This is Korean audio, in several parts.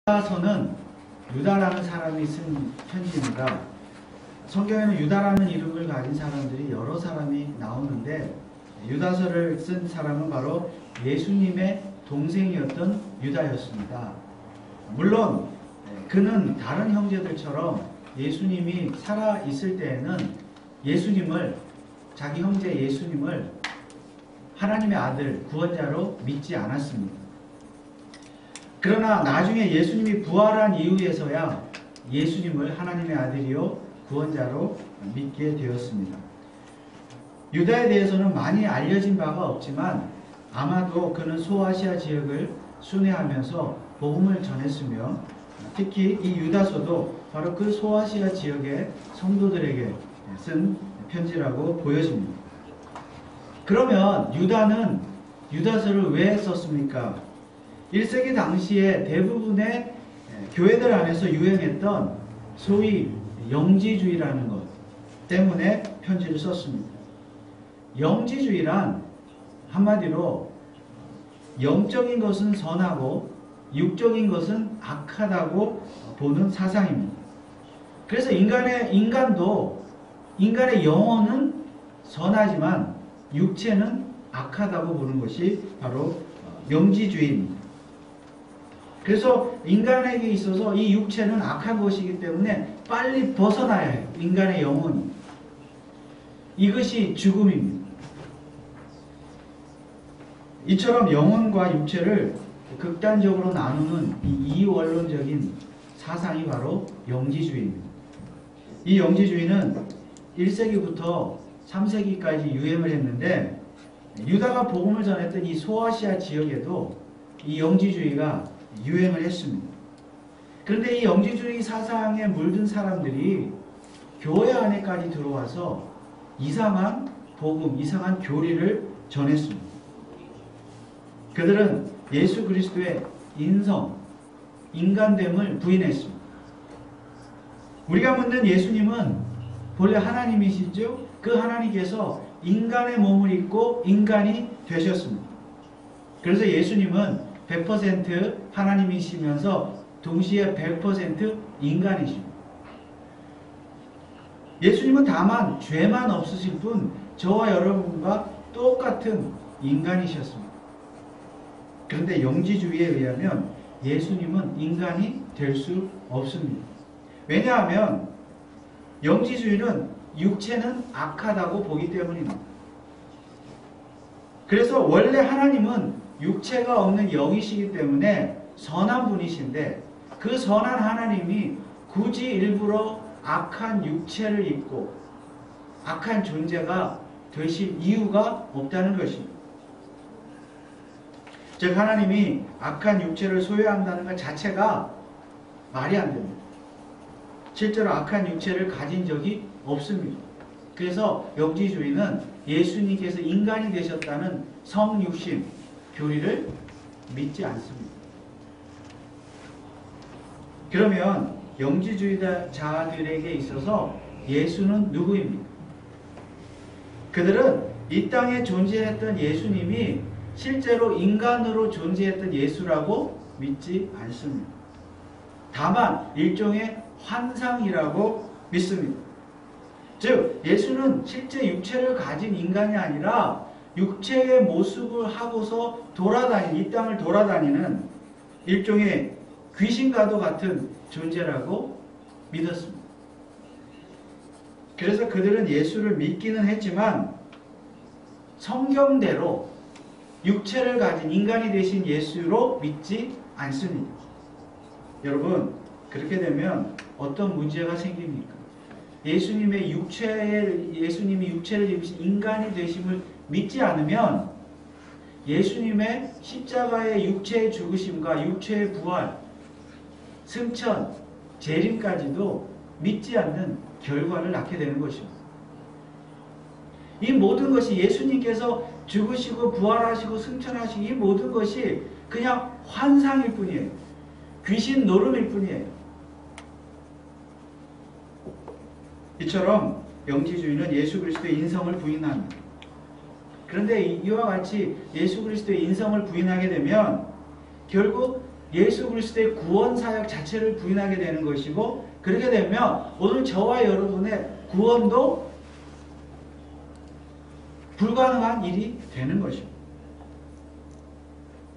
유다서는 유다라는 사람이 쓴 편지입니다. 성경에는 유다라는 이름을 가진 사람들이 여러 사람이 나오는데 유다서를 쓴 사람은 바로 예수님의 동생이었던 유다였습니다. 물론 그는 다른 형제들처럼 예수님이 살아 있을 때에는 자기 형제 예수님을 하나님의 아들 구원자로 믿지 않았습니다. 그러나 나중에 예수님이 부활한 이후에서야 예수님을 하나님의 아들이요 구원자로 믿게 되었습니다. 유다에 대해서는 많이 알려진 바가 없지만 아마도 그는 소아시아 지역을 순회하면서 복음을 전했으며 특히 이 유다서도 바로 그 소아시아 지역의 성도들에게 쓴 편지라고 보여집니다. 그러면 유다는 유다서를 왜 썼습니까? 1세기 당시에 대부분의 교회들 안에서 유행했던 소위 영지주의라는 것 때문에 편지를 썼습니다. 영지주의란 한마디로 영적인 것은 선하고 육적인 것은 악하다고 보는 사상입니다. 그래서 인간의 영혼은 선하지만 육체는 악하다고 보는 것이 바로 영지주의입니다. 그래서 인간에게 있어서 이 육체는 악한 것이기 때문에 빨리 벗어나야 해요. 인간의 영혼이. 이것이 죽음입니다. 이처럼 영혼과 육체를 극단적으로 나누는 이 이원론적인 사상이 바로 영지주의입니다. 이 영지주의는 1세기부터 3세기까지 유행을 했는데 유다가 복음을 전했던 이 소아시아 지역에도 이 영지주의가 유행을 했습니다. 그런데 이 영지주의 사상에 물든 사람들이 교회 안에까지 들어와서 이상한 복음, 이상한 교리를 전했습니다. 그들은 예수 그리스도의 인성, 인간됨을 부인했습니다. 우리가 묻는 예수님은 본래 하나님이시죠? 그 하나님께서 인간의 몸을 입고 인간이 되셨습니다. 그래서 예수님은 100% 하나님이시면서 동시에 100% 인간이십니다. 예수님은 다만 죄만 없으실 뿐 저와 여러분과 똑같은 인간이셨습니다. 그런데 영지주의에 의하면 예수님은 인간이 될 수 없습니다. 왜냐하면 영지주의는 육체는 악하다고 보기 때문입니다. 그래서 원래 하나님은 육체가 없는 영이시기 때문에 선한 분이신데 그 선한 하나님이 굳이 일부러 악한 육체를 입고 악한 존재가 되실 이유가 없다는 것입니다. 즉 하나님이 악한 육체를 소유한다는 것 자체가 말이 안 됩니다. 실제로 악한 육체를 가진 적이 없습니다. 그래서 영지주의는 예수님께서 인간이 되셨다는 성육신 교리를 믿지 않습니다. 그러면 영지주의자들에게 있어서 예수는 누구입니까? 그들은 이 땅에 존재했던 예수님이 실제로 인간으로 존재했던 예수라고 믿지 않습니다. 다만 일종의 환상이라고 믿습니다. 즉 예수는 실제 육체를 가진 인간이 아니라 육체의 모습을 하고서 이 땅을 돌아다니는 일종의 귀신과도 같은 존재라고 믿었습니다. 그래서 그들은 예수를 믿기는 했지만 성경대로 육체를 가진 인간이 되신 예수로 믿지 않습니다. 여러분, 그렇게 되면 어떤 문제가 생깁니까? 예수님이 육체를 입으신 인간이 되심을 믿지 않으면 예수님의 십자가의 육체의 죽으심과 육체의 부활, 승천, 재림까지도 믿지 않는 결과를 낳게 되는 것입니다. 이 모든 것이 예수님께서 죽으시고 부활하시고 승천하시고 이 모든 것이 그냥 환상일 뿐이에요. 귀신 노름일 뿐이에요. 이처럼 영지주의는 예수 그리스도의 인성을 부인합니다. 그런데 이와 같이 예수 그리스도의 인성을 부인하게 되면 결국 예수 그리스도의 구원 사역 자체를 부인하게 되는 것이고, 그렇게 되면 오늘 저와 여러분의 구원도 불가능한 일이 되는 것입니다.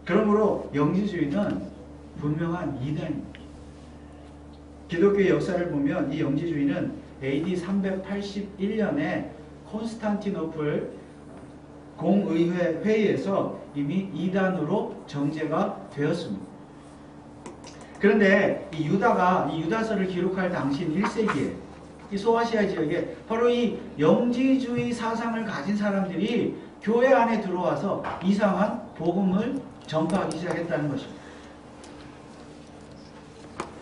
그러므로 영지주의는 분명한 이단입니다. 기독교의 역사를 보면 이 영지주의는 AD 381년에 콘스탄티노플 공의회 회의에서 이미 이단으로 정죄가 되었습니다. 그런데 이 유다서를 기록할 당시인 1세기에 이 소아시아 지역에 바로 이 영지주의 사상을 가진 사람들이 교회 안에 들어와서 이상한 복음을 전파하기 시작했다는 것입니다.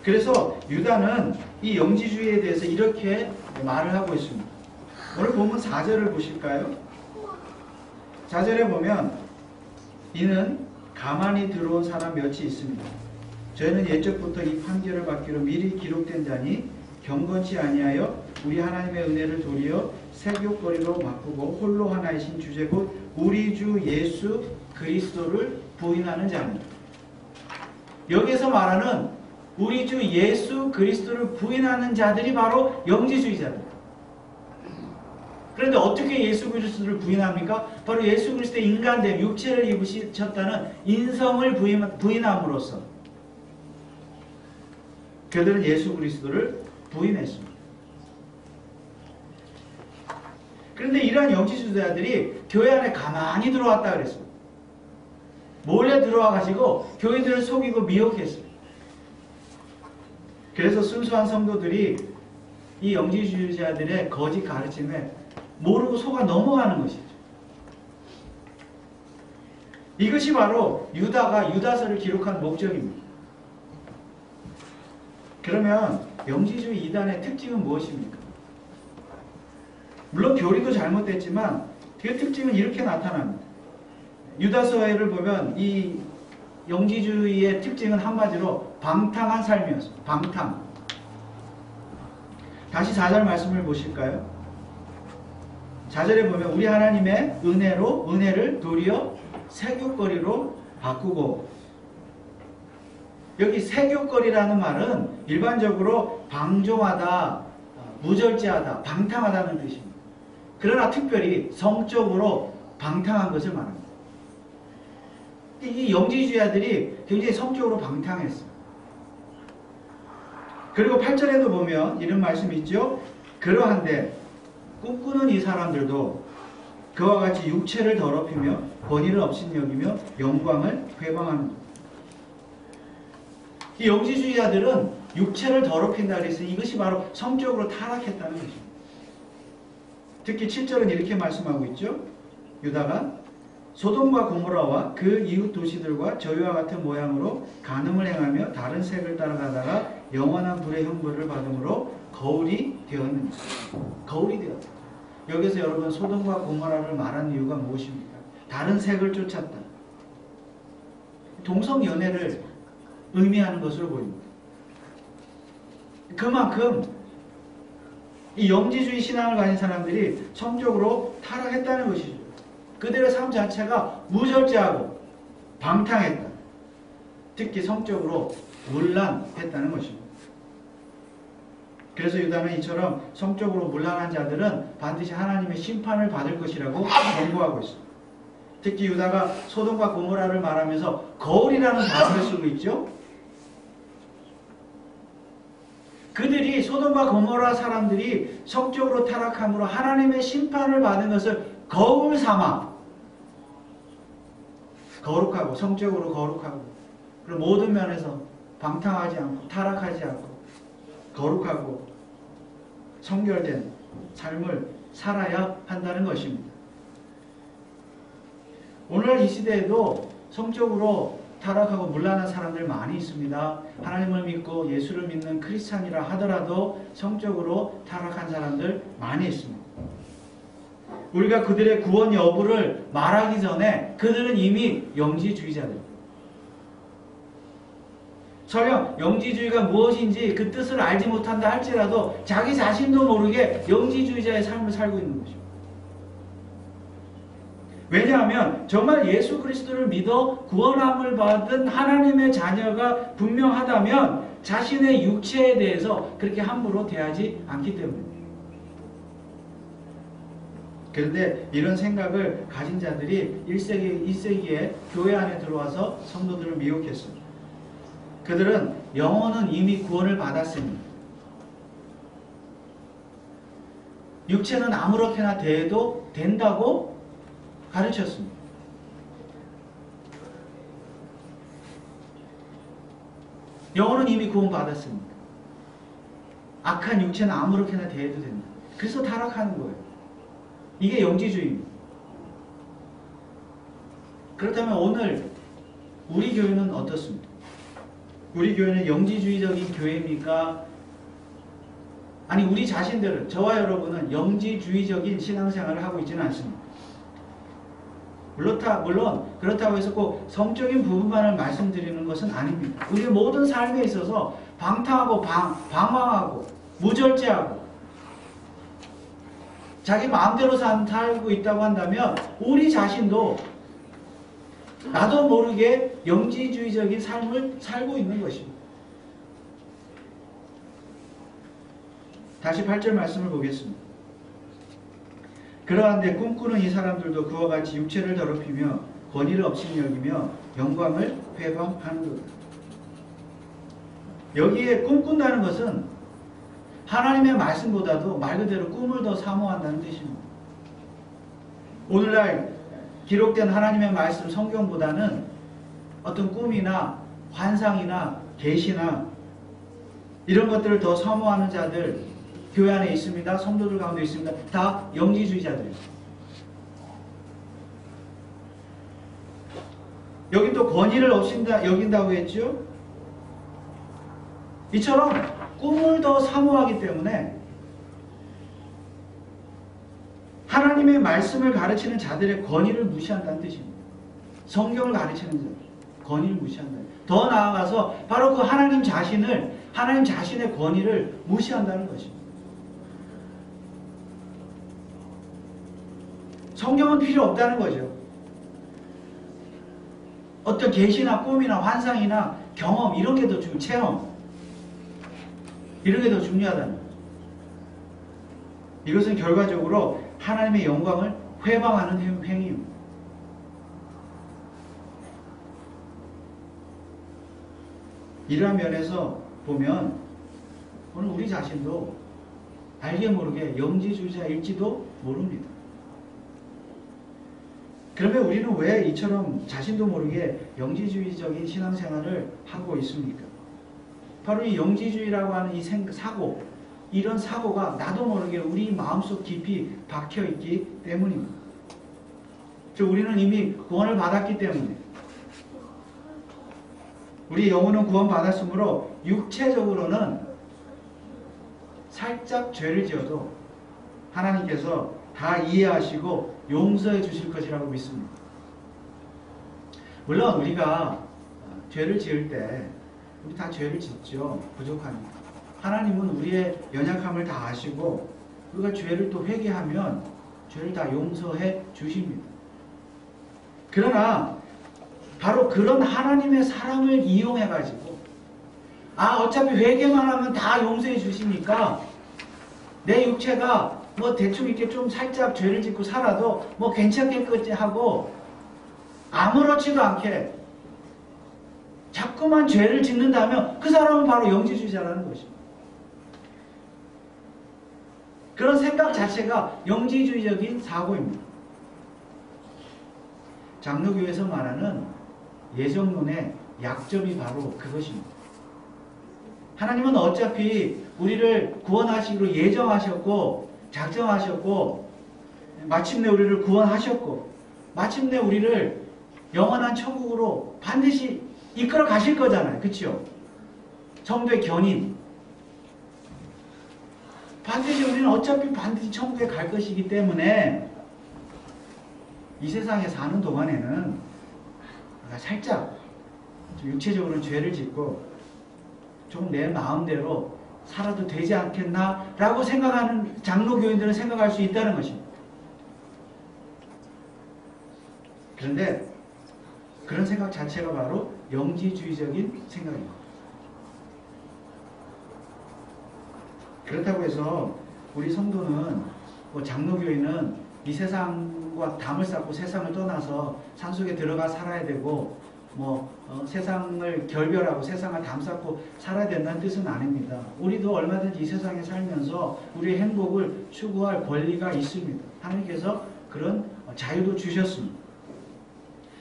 그래서 유다는 이 영지주의에 대해서 이렇게 말을 하고 있습니다. 오늘 본문 4절을 보실까요? 4절에 보면 이는 가만히 들어온 사람 몇이 있습니다. 저희는 예적부터 이 판결을 받기로 미리 기록된 자니 경건치 아니하여 우리 하나님의 은혜를 도리어 세교거리로 바꾸고 홀로 하나이신 주제 곧 우리 주 예수 그리스도를 부인하는 자입니다. 여기서 말하는 우리 주 예수 그리스도를 부인하는 자들이 바로 영지주의자들. 그런데 어떻게 예수 그리스도를 부인합니까? 바로 예수 그리스도의 인간됨, 육체를 입으셨다는 인성을 부인함으로써 그들은 예수 그리스도를 부인했습니다. 그런데 이러한 영지주의자들이 교회 안에 가만히 들어왔다 그랬습니다. 몰래 들어와가지고 교인들을 속이고 미혹했습니다. 그래서 순수한 성도들이 이 영지주의자들의 거짓 가르침에 모르고 속아 넘어가는 것이죠. 이것이 바로 유다가 유다서를 기록한 목적입니다. 그러면 영지주의 이단의 특징은 무엇입니까? 물론 교리도 잘못됐지만 그 특징은 이렇게 나타납니다. 유다서를 보면 이 영지주의의 특징은 한마디로 방탕한 삶이었습니다. 방탕. 다시 4절 말씀을 보실까요? 4절에 보면 우리 하나님의 은혜를 도리어 세교거리로 바꾸고, 여기 세교거리라는 말은 일반적으로 방종하다, 무절제하다, 방탕하다는 뜻입니다. 그러나 특별히 성적으로 방탕한 것을 말합니다. 이 영지주의자들이 굉장히 성적으로 방탕했어요. 그리고 8절에도 보면 이런 말씀이 있죠. 그러한데 꿈꾸는 이 사람들도 그와 같이 육체를 더럽히며 권위를 업신여기며 영광을 회방하는 것. 이 영지주의자들은 육체를 더럽힌다 그랬으니 이것이 바로 성적으로 타락했다는 것입니다. 특히 7절은 이렇게 말씀하고 있죠. 유다가 소돔과 고모라와 그 이웃 도시들과 저희와 같은 모양으로 간음을 행하며 다른 색을 따라가다가 영원한 불의 형벌을 받음으로 거울이 되었느니라. 거울이 되었다. 여기서 여러분 소돔과 고모라를 말하는 이유가 무엇입니까? 다른 색을 쫓았다. 동성연애를 의미하는 것으로 보입니다. 그만큼 이 영지주의 신앙을 가진 사람들이 성적으로 타락했다는 것이죠. 그들의 삶 자체가 무절제하고 방탕했다. 특히 성적으로 문란했다는 것입니다. 그래서 유다는 이처럼 성적으로 문란한 자들은 반드시 하나님의 심판을 받을 것이라고 경고하고 있습니다. 특히 유다가 소돔과 고모라를 말하면서 거울이라는 단어를 쓰고 있죠. 그들이 소돔과 고모라 사람들이 성적으로 타락함으로 하나님의 심판을 받은 것을 거울 삼아 거룩하고 성적으로 거룩하고 그리고 모든 면에서 방탕하지 않고 타락하지 않고 거룩하고 성결된 삶을 살아야 한다는 것입니다. 오늘날 이 시대에도 성적으로 타락하고 문란한 사람들 많이 있습니다. 하나님을 믿고 예수를 믿는 크리스찬이라 하더라도 성적으로 타락한 사람들 많이 있습니다. 우리가 그들의 구원 여부를 말하기 전에 그들은 이미 영지주의자들. 설령 영지주의가 무엇인지 그 뜻을 알지 못한다 할지라도 자기 자신도 모르게 영지주의자의 삶을 살고 있는 것입니다. 왜냐하면 정말 예수 그리스도를 믿어 구원함을 받은 하나님의 자녀가 분명하다면 자신의 육체에 대해서 그렇게 함부로 대하지 않기 때문입니다. 그런데 이런 생각을 가진 자들이 1세기에 교회 안에 들어와서 성도들을 미혹했습니다. 그들은 영혼은 이미 구원을 받았습니다. 육체는 아무렇게나 대해도 된다고 가르쳤습니다. 영혼은 이미 구원받았습니다. 악한 육체는 아무렇게나 대해도 된다. 그래서 타락하는 거예요. 이게 영지주의입니다. 그렇다면 오늘 우리 교회는 어떻습니까? 우리 교회는 영지주의적인 교회입니까? 아니 우리 자신들은, 저와 여러분은 영지주의적인 신앙생활을 하고 있지는 않습니다. 물론 그렇다고 해서 꼭 성적인 부분만을 말씀드리는 것은 아닙니다. 우리의 모든 삶에 있어서 방탕하고 방황하고 무절제하고 자기 마음대로 살고 있다고 한다면 우리 자신도 나도 모르게 영지주의적인 삶을 살고 있는 것입니다. 다시 8절 말씀을 보겠습니다. 그러한데 꿈꾸는 이 사람들도 그와 같이 육체를 더럽히며 권위를 없인 여기며 영광을 회방하는 것. 여기에 꿈꾼다는 것은 하나님의 말씀보다도 말 그대로 꿈을 더 사모한다는 뜻입니다. 오늘날 기록된 하나님의 말씀 성경보다는 어떤 꿈이나 환상이나 계시나 이런 것들을 더 사모하는 자들 교회 안에 있습니다. 성도들 가운데 있습니다. 다 영지주의자들입니다. 여기 또 권위를 여긴다고 했죠. 이처럼 꿈을 더 사모하기 때문에 하나님의 말씀을 가르치는 자들의 권위를 무시한다는 뜻입니다. 성경을 가르치는 자들, 권위를 무시한다. 더 나아가서 바로 그 하나님 자신의 권위를 무시한다는 것입니다. 성경은 필요 없다는 거죠. 어떤 계시나 꿈이나 환상이나 경험 이런 게 더 중요해요. 체험 이런 게 더 중요하다는 거죠. 이것은 결과적으로 하나님의 영광을 회방하는 행위입니다. 이러한 면에서 보면 오늘 우리 자신도 알게 모르게 영지주의자일지도 모릅니다. 그러면 우리는 왜 이처럼 자신도 모르게 영지주의적인 신앙생활을 하고 있습니까? 바로 이 영지주의라고 하는 이 사고, 이런 사고가 나도 모르게 우리 마음속 깊이 박혀있기 때문입니다. 우리는 이미 구원을 받았기 때문에 우리 영혼은 구원받았으므로 육체적으로는 살짝 죄를 지어도 하나님께서 다 이해하시고 용서해 주실 것이라고 믿습니다. 물론 우리가 죄를 지을 때 우리 다 죄를 짓죠. 부족합니다. 하나님은 우리의 연약함을 다 아시고 우리가 죄를 또 회개하면 죄를 다 용서해 주십니다. 그러나 바로 그런 하나님의 사랑을 이용해 가지고 어차피 회개만 하면 다 용서해 주시니까 내 육체가 뭐 대충 이렇게 좀 살짝 죄를 짓고 살아도 뭐 괜찮겠지 하고 아무렇지도 않게 자꾸만 죄를 짓는다면 그 사람은 바로 영지주의자라는 것입니다. 그런 생각 자체가 영지주의적인 사고입니다. 장로교에서 말하는 예정론의 약점이 바로 그것입니다. 하나님은 어차피 우리를 구원하시기로 예정하셨고 작정하셨고 마침내 우리를 구원하셨고 마침내 우리를 영원한 천국으로 반드시 이끌어 가실 거잖아요. 그렇죠? 성도의 견인. 반드시 우리는 어차피 반드시 천국에 갈 것이기 때문에 이 세상에 사는 동안에는 살짝 육체적으로 죄를 짓고 좀 내 마음대로 살아도 되지 않겠나 라고 생각하는 장로교인들은 생각할 수 있다는 것입니다. 그런데 그런 생각 자체가 바로 영지주의적인 생각입니다. 그렇다고 해서 우리 성도는 장로교인은 이 세상과 담을 쌓고 세상을 떠나서 산속에 들어가 살아야 되고 세상을 결별하고 세상을 담쌓고 살아야 된다는 뜻은 아닙니다. 우리도 얼마든지 이 세상에 살면서 우리의 행복을 추구할 권리가 있습니다. 하나님께서 그런 자유도 주셨습니다.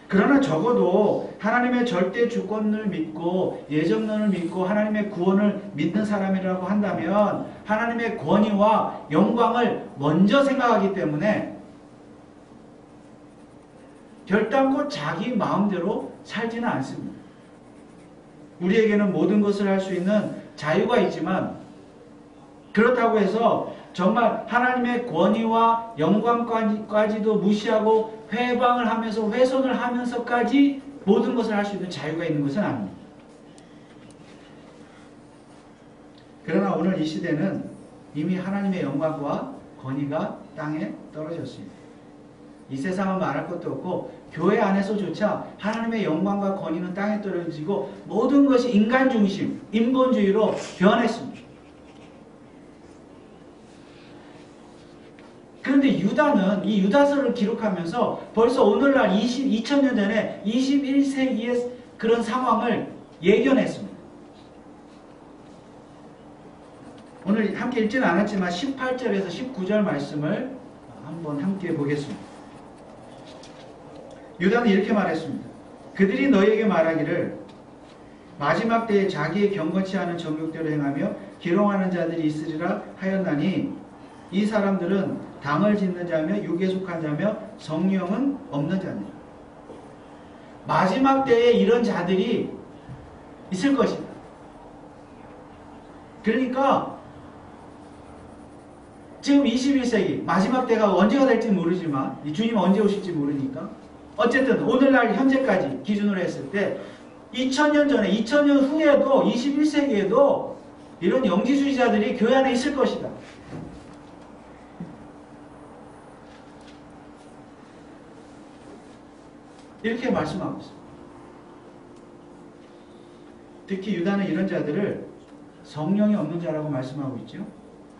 그러나 적어도 하나님의 절대 주권을 믿고 예정론을 믿고 하나님의 구원을 믿는 사람이라고 한다면 하나님의 권위와 영광을 먼저 생각하기 때문에 결단코 자기 마음대로 살지는 않습니다. 우리에게는 모든 것을 할 수 있는 자유가 있지만 그렇다고 해서 정말 하나님의 권위와 영광까지도 무시하고 회방을 하면서 훼손을 하면서까지 모든 것을 할 수 있는 자유가 있는 것은 아닙니다. 그러나 오늘 이 시대는 이미 하나님의 영광과 권위가 땅에 떨어졌습니다. 이 세상은 말할 것도 없고 교회 안에서조차 하나님의 영광과 권위는 땅에 떨어지고 모든 것이 인간 중심, 인본주의로 변했습니다. 그런데 유다는 이 유다서를 기록하면서 벌써 오늘날 2000년 전에 21세기의 그런 상황을 예견했습니다. 오늘 함께 읽지는 않았지만 18절에서 19절 말씀을 한번 함께 보겠습니다. 유다는 이렇게 말했습니다. 그들이 너희에게 말하기를 마지막 때에 자기의 경건치 않은 정욕대로 행하며 기롱하는 자들이 있으리라 하였나니 이 사람들은 당을 짓는 자며 육에 속한 자며 성령은 없는 자니라. 마지막 때에 이런 자들이 있을 것이다. 그러니까 지금 21세기 마지막 때가 언제가 될지 모르지만 주님 언제 오실지 모르니까 어쨌든 오늘날 현재까지 기준으로 했을 때 2000년 전에 2000년 후에도 21세기에도 이런 영지주의자들이 교회 안에 있을 것이다. 이렇게 말씀하고 있습니다. 특히 유다는 이런 자들을 성령이 없는 자라고 말씀하고 있죠.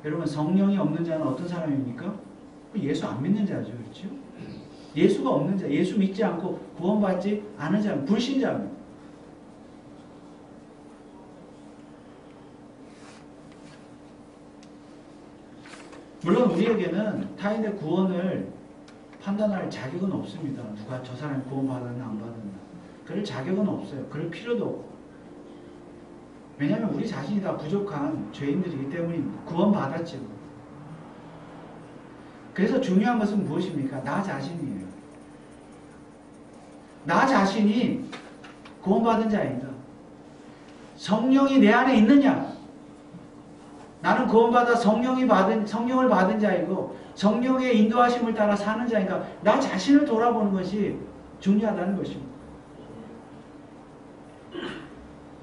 여러분 성령이 없는 자는 어떤 사람입니까? 예수 안 믿는 자죠. 그렇죠? 예수가 없는 자, 예수 믿지 않고 구원받지 않은 자는 불신자입니다. 물론 우리에게는 타인의 구원을 판단할 자격은 없습니다. 누가 저 사람이 구원받았나 안 받았나. 그럴 자격은 없어요. 그럴 필요도 없고. 왜냐하면 우리 자신이 다 부족한 죄인들이기 때문입니다. 구원받았죠. 그래서 중요한 것은 무엇입니까? 나 자신이에요. 나 자신이 구원받은 자입니다. 성령이 내 안에 있느냐? 나는 구원받아 성령을 받은 자이고 성령의 인도하심을 따라 사는 자니까 나 자신을 돌아보는 것이 중요하다는 것입니다.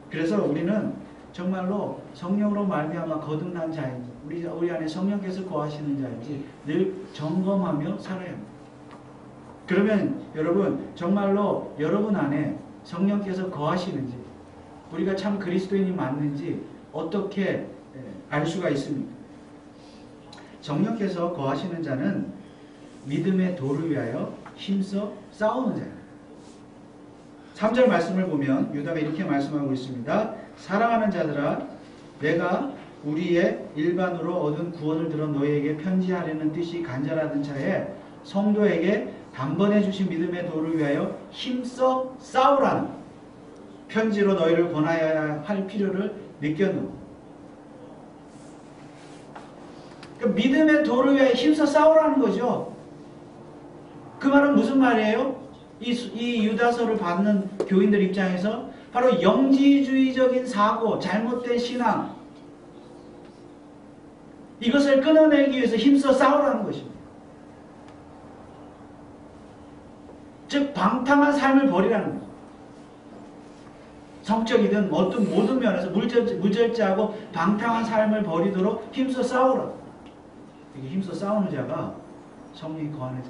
그래서 우리는 정말로 성령으로 말미암아 거듭난 자인지 우리 안에 성령께서 거하시는 자인지 늘 점검하며 살아야 합니다. 그러면 여러분 정말로 여러분 안에 성령께서 거하시는지 우리가 참 그리스도인이 맞는지 어떻게 알 수가 있습니까? 성령께서 거하시는 자는 믿음의 도를 위하여 힘써 싸우는 자예요. 3절 말씀을 보면 유다가 이렇게 말씀하고 있습니다. 사랑하는 자들아 내가 우리의 일반으로 얻은 구원을 들어 너희에게 편지하려는 뜻이 간절하던 차에 성도에게 단번에 주신 믿음의 도를 위하여 힘써 싸우라는 편지로 너희를 권하여야 할 필요를 느꼈노. 믿음의 도를 위해 힘써 싸우라는 거죠. 그 말은 무슨 말이에요? 이 유다서를 받는 교인들 입장에서 바로 영지주의적인 사고, 잘못된 신앙 이것을 끊어내기 위해서 힘써 싸우라는 것입니다. 즉 방탕한 삶을 버리라는 거죠. 성적이든 어떤 모든 면에서 무절제하고 방탕한 삶을 버리도록 힘써 싸우라. 이게 힘써 싸우는 자가 성령이 거하는 자.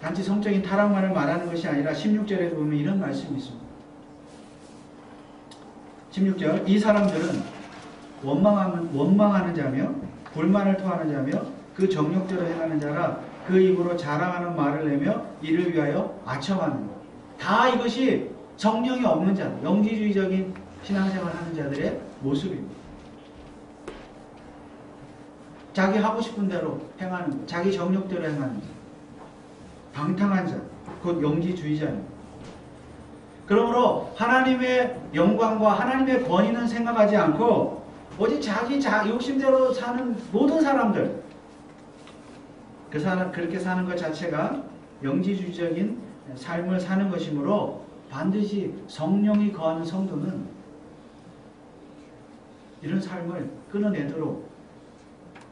단지 성적인 타락만을 말하는 것이 아니라 16절에도 보면 이런 말씀이 있습니다. 16절 이 사람들은 원망하는 자며 불만을 토하는 자며 그 정욕대로 행하는 자라 그 입으로 자랑하는 말을 내며 이를 위하여 아첨하는 것. 다 이것이 성령이 없는 자들, 영지주의적인 신앙생활 하는 자들의 모습입니다. 자기 하고 싶은 대로 행하는 것, 자기 정욕대로 행하는 자, 방탕한 자, 곧 영지주의자입니다. 그러므로 하나님의 영광과 하나님의 권위는 생각하지 않고 오직 자기 욕심대로 사는 모든 사람들, 그렇게 사는 것 자체가 영지주의적인 삶을 사는 것이므로 반드시 성령이 거하는 성도는 이런 삶을 끊어내도록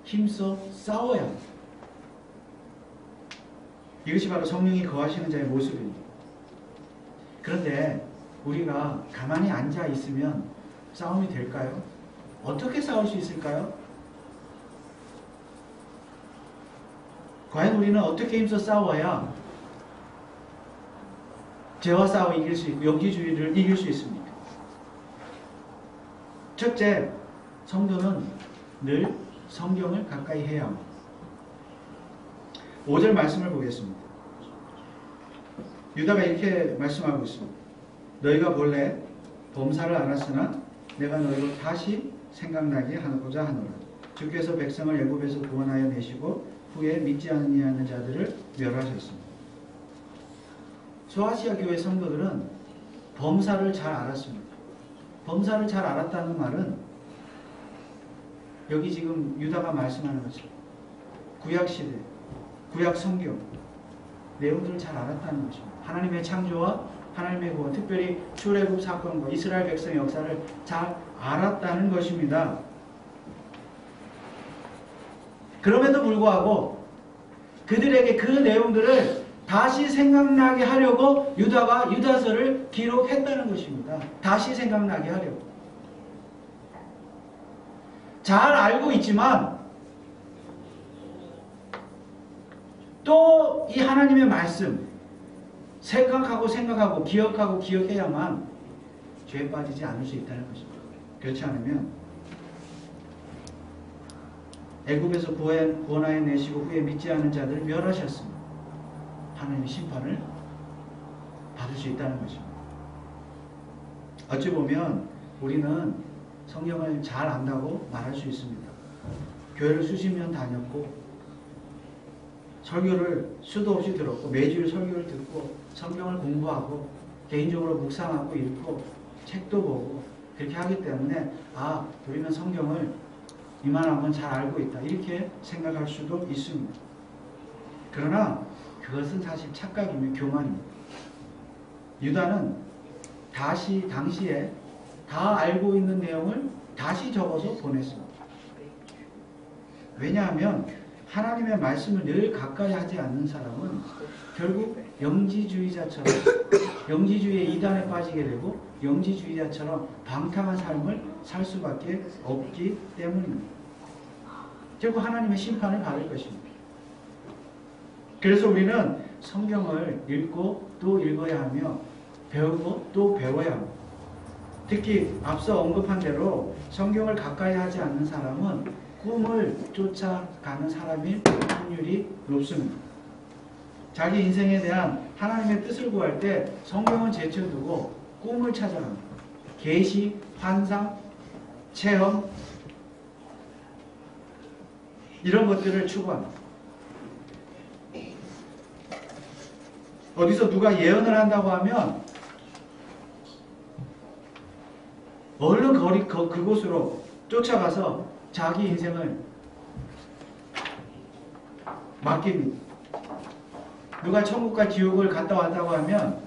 힘써 싸워야 합니다. 이것이 바로 성령이 거하시는 자의 모습입니다. 그런데 우리가 가만히 앉아 있으면 싸움이 될까요? 어떻게 싸울 수 있을까요? 과연 우리는 어떻게 힘써 싸워야 죄와 싸워 이길 수 있고 영지주의를 이길 수 있습니까? 첫째, 성도는 늘 성경을 가까이 해야 합니다. 5절 말씀을 보겠습니다. 유다가 이렇게 말씀하고 있습니다. 너희가 본래 범사를 알았으나 내가 너희로 다시 생각나게 하고자 하노라. 주께서 백성을 애굽에서 구원하여 내시고 후에 믿지 않는 자들을 멸하셨습니다. 소아시아 교회 성도들은 범사를 잘 알았습니다. 범사를 잘 알았다는 말은 여기 지금 유다가 말씀하는 것처럼 구약시대, 구약성경 내용들을 잘 알았다는 것입니다. 하나님의 창조와 하나님의 구원, 특별히 출애굽 사건과 이스라엘 백성의 역사를 잘 알았다는 것입니다. 그럼에도 불구하고 그들에게 그 내용들을 다시 생각나게 하려고 유다가 유다서를 기록했다는 것입니다. 다시 생각나게 하려고. 잘 알고 있지만 또 이 하나님의 말씀 생각하고 기억하고 기억해야만 죄에 빠지지 않을 수 있다는 것입니다. 그렇지 않으면 애굽에서 구원하여 내시고 후에 믿지 않은 자들을 멸하셨습니다. 하나님의 심판을 받을 수 있다는 것입니다. 어찌 보면 우리는 성경을 잘 안다고 말할 수 있습니다. 교회를 수십 년 다녔고 설교를 수도 없이 들었고 매주일 설교를 듣고 성경을 공부하고 개인적으로 묵상하고 읽고 책도 보고 그렇게 하기 때문에 우리는 성경을 이만한 건 잘 알고 있다 이렇게 생각할 수도 있습니다. 그러나 그것은 사실 착각이며 교만입니다. 유다는 당시에 다 알고 있는 내용을 다시 적어서 보냈습니다. 왜냐하면 하나님의 말씀을 늘 가까이 하지 않는 사람은 결국 영지주의자처럼 영지주의의 이단에 빠지게 되고 영지주의자처럼 방탕한 삶을 살 수밖에 없기 때문입니다. 결국 하나님의 심판을 받을 것입니다. 그래서 우리는 성경을 읽고 또 읽어야 하며 배우고 또 배워야 합니다. 특히 앞서 언급한 대로 성경을 가까이 하지 않는 사람은 꿈을 쫓아가는 사람일 확률이 높습니다. 자기 인생에 대한 하나님의 뜻을 구할 때 성경은 제쳐두고 꿈을 찾아갑니다. 계시, 환상, 체험 이런 것들을 추구합니다. 어디서 누가 예언을 한다고 하면 얼른 그곳으로 쫓아가서 자기 인생을 맡깁니다. 누가 천국과 지옥을 갔다 왔다고 하면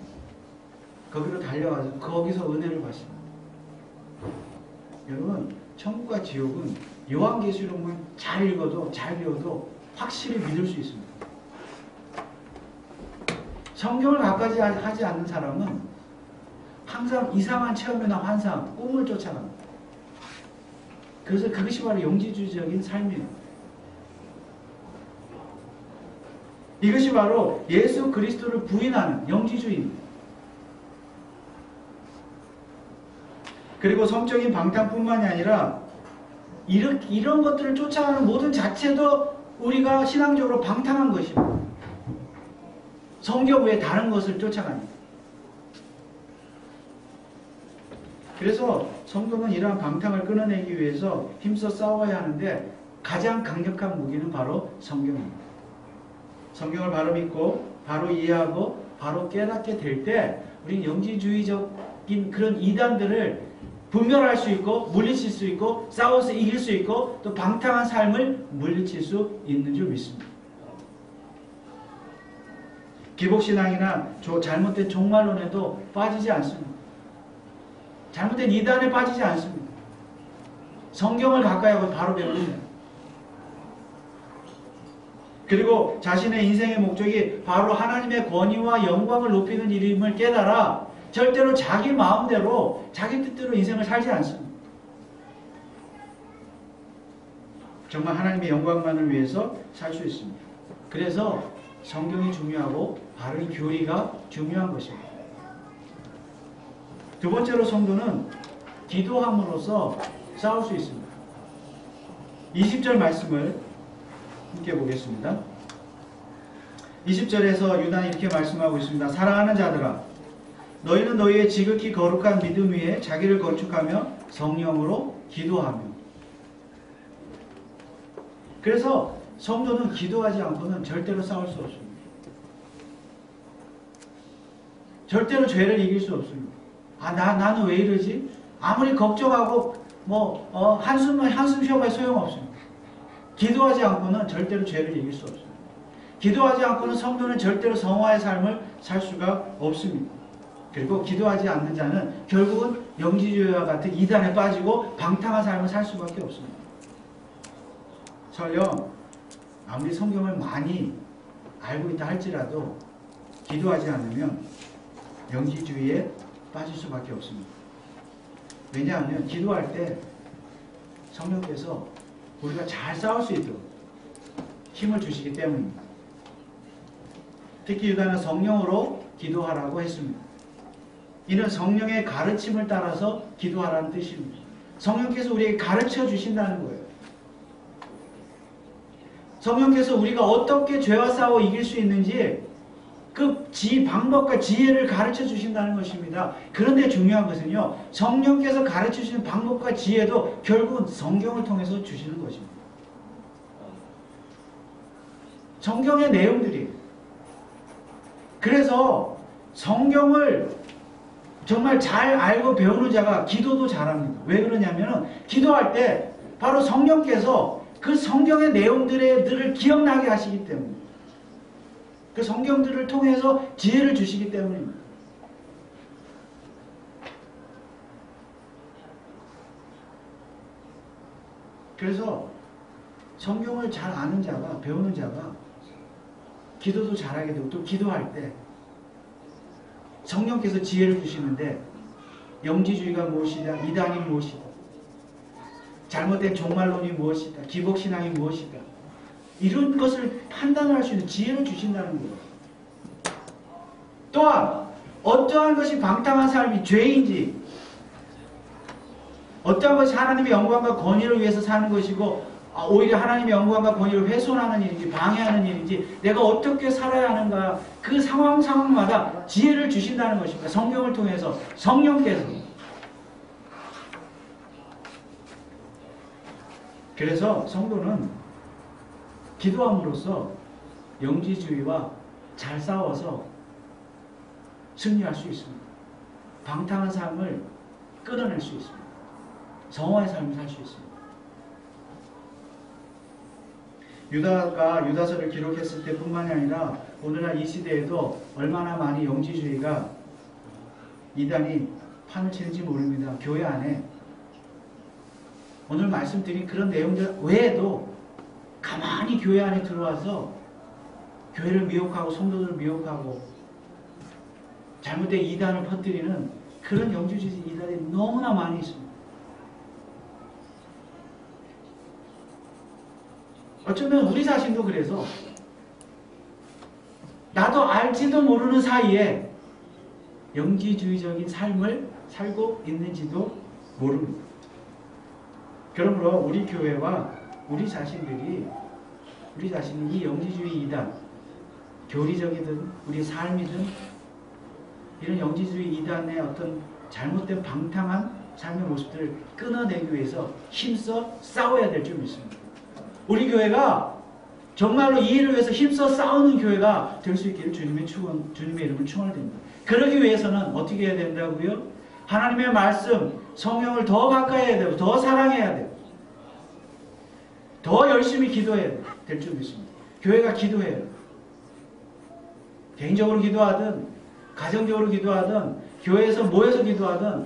거기로 달려가서 거기서 은혜를 받습니다. 여러분, 천국과 지옥은 요한계시록만 잘 읽어도 잘 배워도 확실히 믿을 수 있습니다. 성경을 가까이 하지 않는 사람은 항상 이상한 체험이나 환상, 꿈을 쫓아갑니다. 그래서 그것이 바로 영지주의적인 삶이에요. 이것이 바로 예수 그리스도를 부인하는 영지주의입니다. 그리고 성적인 방탕뿐만이 아니라 이런 것들을 쫓아가는 모든 자체도 우리가 신앙적으로 방탕한 것입니다. 성경 외에 다른 것을 쫓아가는. 그래서 성도는 이러한 방탕을 끊어내기 위해서 힘써 싸워야 하는데 가장 강력한 무기는 바로 성경입니다. 성경을 바로 믿고 바로 이해하고 바로 깨닫게 될 때 우리는 영지주의적인 그런 이단들을 분별할 수 있고 물리칠 수 있고 싸워서 이길 수 있고 또 방탕한 삶을 물리칠 수 있는 줄 믿습니다. 기복신앙이나 잘못된 종말론에도 빠지지 않습니다. 잘못된 이단에 빠지지 않습니다. 성경을 가까이 하고 바로 배우세요. 그리고 자신의 인생의 목적이 바로 하나님의 권위와 영광을 높이는 일임을 깨달아 절대로 자기 마음대로 자기 뜻대로 인생을 살지 않습니다. 정말 하나님의 영광만을 위해서 살 수 있습니다. 그래서 성경이 중요하고 바른 교리가 중요한 것입니다. 두 번째로 성도는 기도함으로써 싸울 수 있습니다. 20절 말씀을 함께 보겠습니다. 20절에서 유다는 이렇게 말씀하고 있습니다. 사랑하는 자들아, 너희는 너희의 지극히 거룩한 믿음 위에 자기를 건축하며 성령으로 기도하며. 그래서 성도는 기도하지 않고는 절대로 싸울 수 없습니다. 절대로 죄를 이길 수 없습니다. 나는 왜 이러지? 아무리 걱정하고 한숨 쉬어봐야 소용없습니다. 기도하지 않고는 절대로 죄를 이길 수 없습니다. 기도하지 않고는 성도는 절대로 성화의 삶을 살 수가 없습니다. 그리고 기도하지 않는 자는 결국은 영지주의와 같은 이단에 빠지고 방탕한 삶을 살 수밖에 없습니다. 설령 아무리 성경을 많이 알고 있다 할지라도 기도하지 않으면 영지주의에 빠질 수밖에 없습니다. 왜냐하면 기도할 때 성령께서 우리가 잘 싸울 수 있도록 힘을 주시기 때문입니다. 특히 유다는 성령으로 기도하라고 했습니다. 이는 성령의 가르침을 따라서 기도하라는 뜻입니다. 성령께서 우리에게 가르쳐 주신다는 거예요. 성령께서 우리가 어떻게 죄와 싸워 이길 수 있는지 그 방법과 지혜를 가르쳐 주신다는 것입니다. 그런데 중요한 것은요, 성령께서 가르쳐 주시는 방법과 지혜도 결국은 성경을 통해서 주시는 것입니다. 성경의 내용들이. 그래서 성경을 정말 잘 알고 배우는 자가 기도도 잘합니다. 왜 그러냐면 기도할 때 바로 성령께서 그 성경의 내용들을 기억나게 하시기 때문에, 그 성경들을 통해서 지혜를 주시기 때문입니다. 그래서 성경을 잘 아는 자가, 배우는 자가 기도도 잘하게 되고, 또 기도할 때 성령께서 지혜를 주시는데 영지주의가 무엇이다, 이단이 무엇이다, 잘못된 종말론이 무엇이다, 기복신앙이 무엇이다, 이런 것을 판단할 수 있는 지혜를 주신다는 거예요. 또한 어떠한 것이 방탕한 삶이 죄인지, 어떠한 것이 하나님의 영광과 권위를 위해서 사는 것이고 오히려 하나님의 영광과 권위를 훼손하는 일인지 방해하는 일인지 내가 어떻게 살아야 하는가, 그 상황마다 지혜를 주신다는 것입니다. 성경을 통해서 성령께서. 그래서 성도는 기도함으로써 영지주의와 잘 싸워서 승리할 수 있습니다. 방탕한 삶을 끊어낼 수 있습니다. 성화의 삶을 살 수 있습니다. 유다가 유다서를 기록했을 때뿐만이 아니라 오늘날 이 시대에도 얼마나 많이 영지주의가 이단이 판을 치는지 모릅니다. 교회 안에 오늘 말씀드린 그런 내용들 외에도 가만히 교회 안에 들어와서 교회를 미혹하고 성도들을 미혹하고 잘못된 이단을 퍼뜨리는 그런 영지주의 이단이 너무나 많이 있습니다. 어쩌면 우리 자신도 그래서 나도 알지도 모르는 사이에 영지주의적인 삶을 살고 있는지도 모릅니다. 그러므로 우리 교회와 우리 자신이 이 영지주의 이단, 교리적이든 우리 삶이든 이런 영지주의 이단의 어떤 잘못된 방탕한 삶의 모습들을 끊어내기 위해서 힘써 싸워야 될 줄 믿습니다. 우리 교회가 정말로 이 일을 위해서 힘써 싸우는 교회가 될 수 있기를 주님의 이름을 축원드립니다. 그러기 위해서는 어떻게 해야 된다고요? 하나님의 말씀, 성령을 더 가까이 해야 되고 더 사랑해야 되고 더 열심히 기도해야 될 줄 믿습니다. 교회가 기도해요. 개인적으로 기도하든 가정적으로 기도하든 교회에서 모여서 기도하든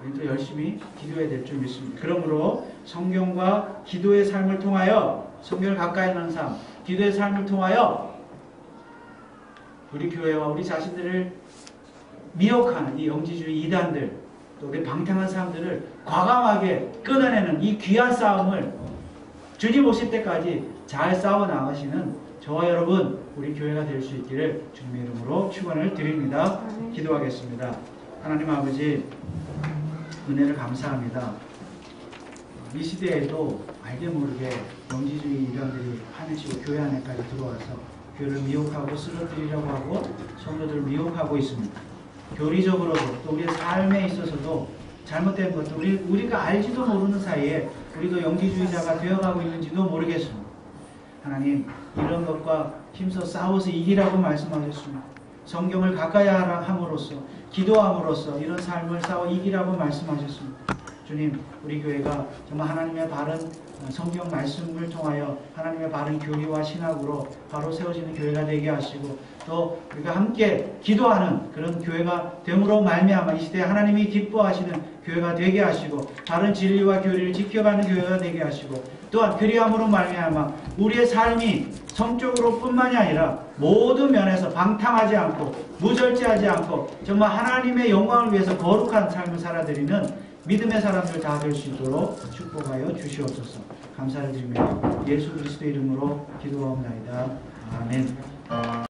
우리도 열심히 기도해야 될 줄 믿습니다. 그러므로 성경과 기도의 삶을 통하여 성경을 가까이 하는 삶, 기도의 삶을 통하여 우리 교회와 우리 자신들을 미혹하는 이 영지주의 이단들, 또 우리 방탕한 사람들을 과감하게 끊어내는 이 귀한 싸움을 주님 오실 때까지 잘 싸워 나가시는 저와 여러분, 우리 교회가 될 수 있기를 주님의 이름으로 축원을 드립니다. 기도하겠습니다. 하나님 아버지, 은혜를 감사합니다. 이 시대에도 알게 모르게 영지주의 이단들이 파내치고 교회 안에까지 들어와서 교회를 미혹하고 쓰러뜨리려고 하고 성도들을 미혹하고 있습니다. 교리적으로도 또 우리의 삶에 있어서도 잘못된 것도 우리가 알지도 모르는 사이에 우리도 영지주의자가 되어가고 있는지도 모르겠습니다. 하나님, 이런 것과 힘써 싸워서 이기라고 말씀하셨습니다. 성경을 가까이 함으로써 기도함으로써 이런 삶을 싸워 이기라고 말씀하셨습니다. 주님, 우리 교회가 정말 하나님의 바른 성경 말씀을 통하여 하나님의 바른 교리와 신학으로 바로 세워지는 교회가 되게 하시고 또 우리가 함께 기도하는 그런 교회가 됨으로 말미암아 이 시대에 하나님이 기뻐하시는 교회가 되게 하시고 바른 진리와 교리를 지켜가는 교회가 되게 하시고 또한 그리함으로 말미암아 우리의 삶이 성적으로 뿐만이 아니라 모든 면에서 방탕하지 않고 무절제하지 않고 정말 하나님의 영광을 위해서 거룩한 삶을 살아드리는 믿음의 사람들 다 될 수 있도록 축복하여 주시옵소서. 감사를 드리며 예수 그리스도 이름으로 기도하옵나이다. 아멘.